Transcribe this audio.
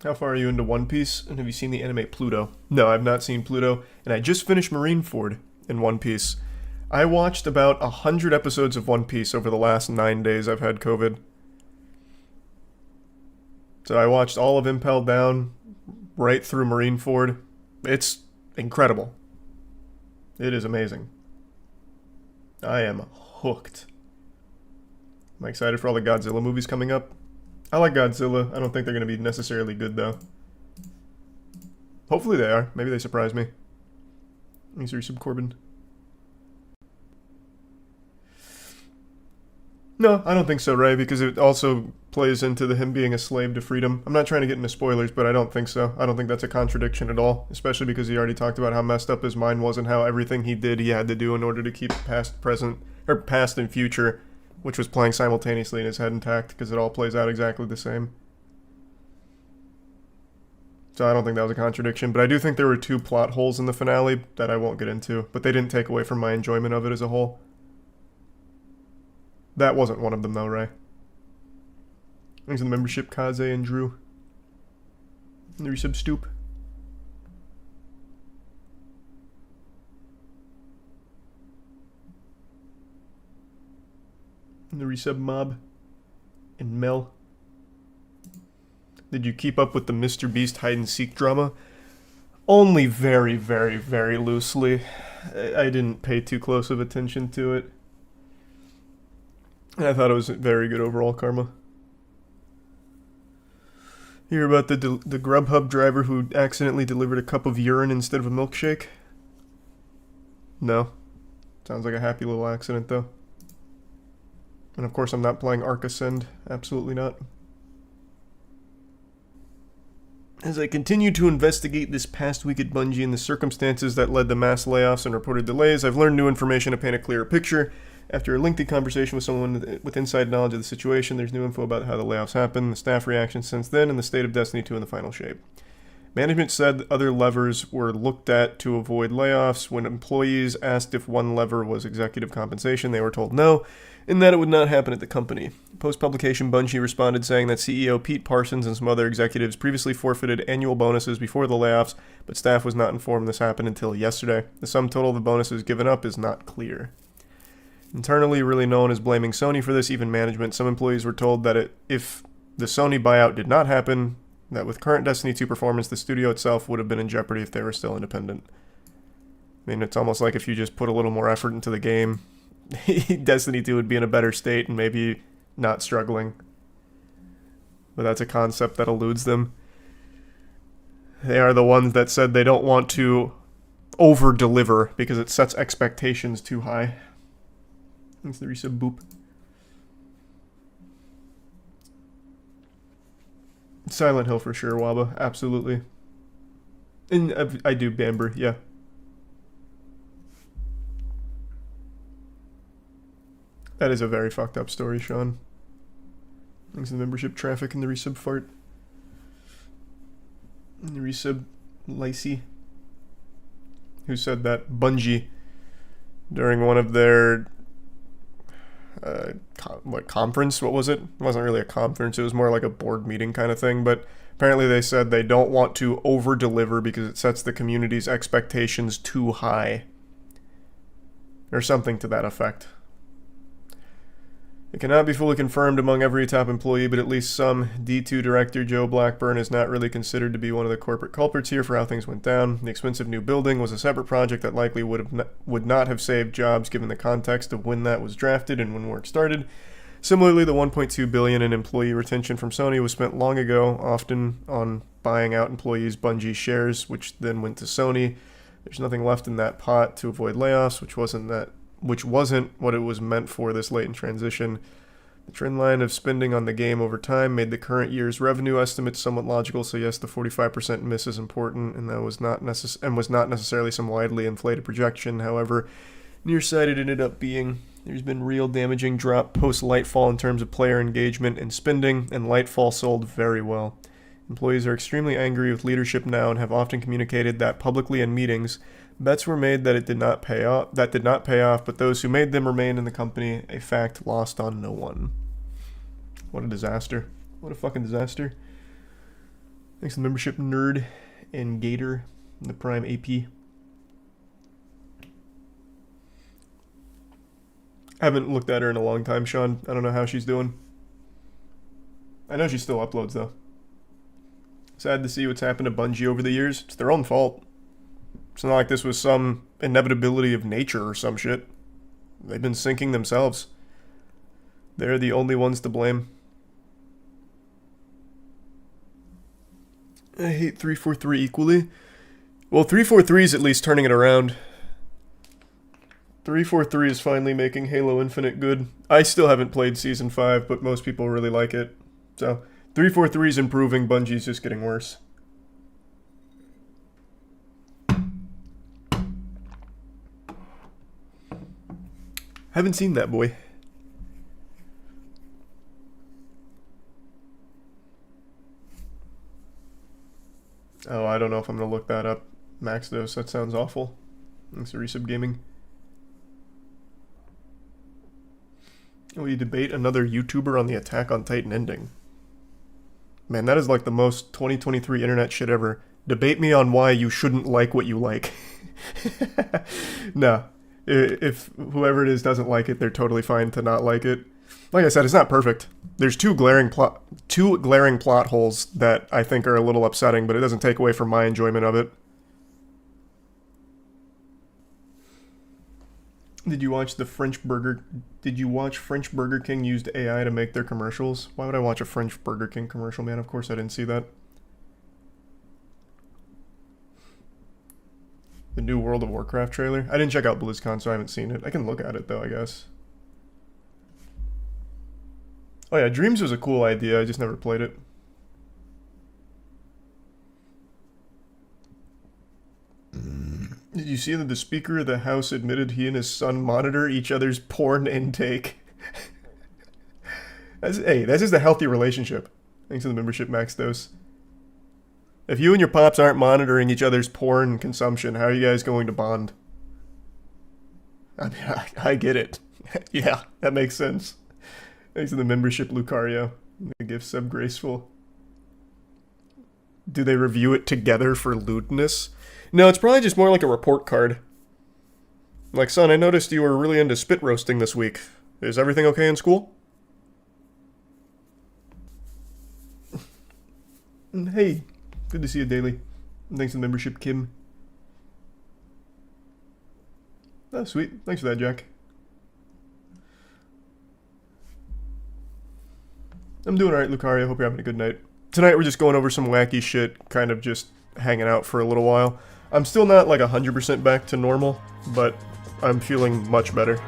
How far are you into One Piece? And have you seen the anime Pluto? No, I've not seen Pluto. And I just finished Marineford in One Piece. I watched about 100 episodes of One Piece over the last 9 days I've had COVID. So I watched all of Impel Down right through Marineford. It's incredible. It is amazing. I am hooked. I'm excited for all the Godzilla movies coming up. I like Godzilla. I don't think they're going to be necessarily good, though. Hopefully they are. Maybe they surprise me. Thanks for sub Corbin. No, I don't think so, Ray, because it also plays into him being a slave to freedom. I'm not trying to get into spoilers, but I don't think so. I don't think that's a contradiction at all, especially because he already talked about how messed up his mind was and how everything he did he had to do in order to keep past, present, or past and future, which was playing simultaneously in his head intact, because it all plays out exactly the same. So I don't think that was a contradiction, but I do think there were 2 plot holes in the finale that I won't get into, but they didn't take away from my enjoyment of it as a whole. That wasn't one of them, though, Ray. Thanks for the membership, Kaze and Drew. And the resub Stoop. And the resub Mob. And Mel. Did you keep up with the Mr. Beast hide-and-seek drama? Only very, very, very loosely. I didn't pay too close of attention to it. I thought it was very good overall, Karma. Hear about the Grubhub driver who accidentally delivered a cup of urine instead of a milkshake? No. Sounds like a happy little accident, though. And of course I'm not playing Arc Ascend. Absolutely not. As I continue to investigate this past week at Bungie and the circumstances that led to mass layoffs and reported delays, I've learned new information to paint a clearer picture. After a lengthy conversation with someone with inside knowledge of the situation, there's new info about how the layoffs happened, the staff reaction since then, and the state of Destiny 2 in the final shape. Management said other levers were looked at to avoid layoffs. When employees asked if one lever was executive compensation, they were told no, and that it would not happen at the company. Post-publication, Bungie responded saying that CEO Pete Parsons and some other executives previously forfeited annual bonuses before the layoffs, but staff was not informed this happened until yesterday. The sum total of the bonuses given up is not clear. Internally, really no one is blaming Sony for this, even management. Some employees were told that if the Sony buyout did not happen, that with current Destiny 2 performance, the studio itself would have been in jeopardy if they were still independent. I mean, it's almost like if you just put a little more effort into the game, Destiny 2 would be in a better state and maybe not struggling. But that's a concept that eludes them. They are the ones that said they don't want to over-deliver because it sets expectations too high. Thanks to the resub Boop. Silent Hill for sure, Waba. Absolutely. And I do Bamber, yeah. That is a very fucked up story, Sean. Thanks to the membership traffic and the resub fart. And the resub Lacey. Who said that Bungie, during one of their conference? What was it? It wasn't really a conference. It was more like a board meeting kind of thing. But apparently they said they don't want to over-deliver because it sets the community's expectations too high. Or something to that effect. It cannot be fully confirmed among every top employee, but at least some. D2 director Joe Blackburn is not really considered to be one of the corporate culprits here for how things went down. The expensive new building was a separate project that likely would not have saved jobs given the context of when that was drafted and when work started. Similarly, the $1.2 billion in employee retention from Sony was spent long ago, often on buying out employees' Bungie shares, which then went to Sony. There's nothing left in that pot to avoid layoffs, which wasn't what it was meant for this late in transition. The trend line of spending on the game over time made the current year's revenue estimates somewhat logical, so yes, the 45% miss is important, and that was not necessarily some widely inflated projection. However, nearsighted it ended up being. There's been real damaging drop post-Lightfall in terms of player engagement and spending, and Lightfall sold very well. Employees are extremely angry with leadership now and have often communicated that publicly in meetings. Bets were made that it did not pay off. But those who made them remain in the company, a fact lost on no one. What a disaster. What a fucking disaster. Thanks to the membership, Nerd and Gator, and the Prime AP. I haven't looked at her in a long time, Sean. I don't know how she's doing. I know she still uploads, though. Sad to see what's happened to Bungie over the years. It's their own fault. It's not like this was some inevitability of nature or some shit. They've been sinking themselves. They're the only ones to blame. I hate 343 equally. Well, 343 is at least turning it around. 343 is finally making Halo Infinite good. I still haven't played Season 5, but most people really like it. So, 343 is improving, Bungie's just getting worse. Haven't seen that boy. Oh, I don't know if I'm gonna look that up. Max Dose, that sounds awful. Thanks to Resub Gaming. Will you debate another YouTuber on the Attack on Titan ending? Man, that is like the most 2023 internet shit ever. Debate me on why you shouldn't like what you like. No. If whoever it is doesn't like it, they're totally fine to not like it. Like I said, it's not perfect. There's two glaring plot holes that I think are a little upsetting, but it doesn't take away from my enjoyment of it. Did you watch French Burger King used AI to make their commercials? Why would I watch a French Burger King commercial, man? Of course I didn't see that. The new World of Warcraft trailer? I didn't check out BlizzCon, so I haven't seen it. I can look at it, though, I guess. Oh yeah, Dreams was a cool idea, I just never played it. Did you see that the Speaker of the House admitted he and his son monitor each other's porn intake? Hey, that's just a healthy relationship. Thanks to the membership, Max Dose. If you and your pops aren't monitoring each other's porn consumption, how are you guys going to bond? I mean, I get it. Yeah, that makes sense. Thanks to the membership, Lucario. The gift sub graceful. Do they review it together for lewdness? No, it's probably just more like a report card. Like, son, I noticed you were really into spit roasting this week. Is everything okay in school? Hey, good to see you, Daily. Thanks for the membership, Kim. Oh, sweet. Thanks for that, Jack. I'm doing alright, Lucario. Hope you're having a good night. Tonight we're just going over some wacky shit, kind of just hanging out for a little while. I'm still not like 100% back to normal, but I'm feeling much better.